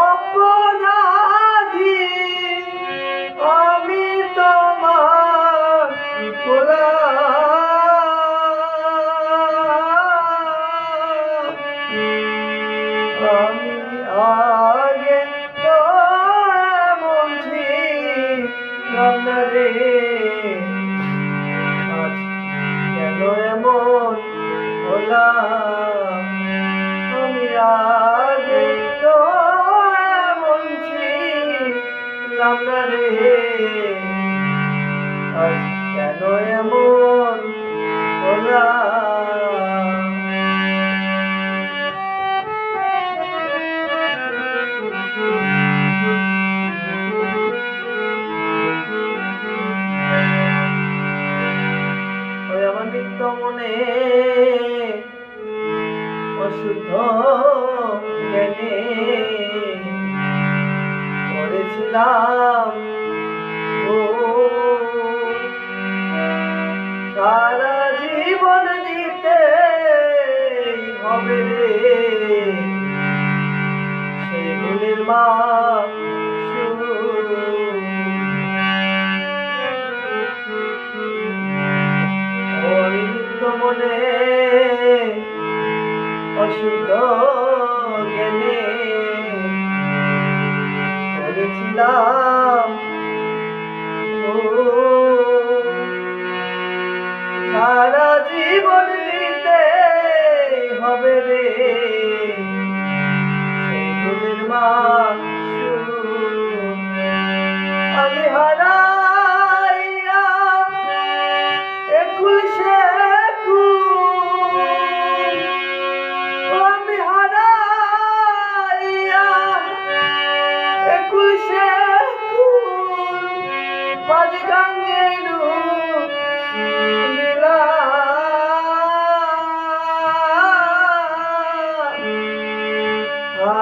অপরাধী আমি তোমার আমি আগে তো এমন ছিলাম না রে, আজ কেন এমন হলাম। আমি আগে তো এমন ছিলাম না রে, আজ কেন এমন হলাম। আমার নিত্য মনে অশুদ্ধ জ্ঞানে করেছিলাম সারা জীবন দিতে হবে রে সেই ভুলের মা মনে অশুদ্ধ জ্ঞানে করেছিলাম সারা জীবন দিতে হবে রে সেই ভুলের মাসুল। আমি হারাইয়া একুল সে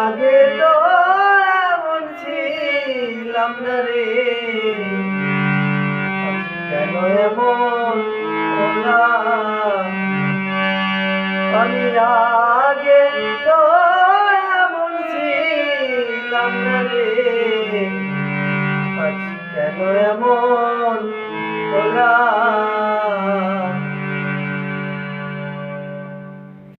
আগে তো এমন ছিলাম না রে, কেন এমন হলাম। আমি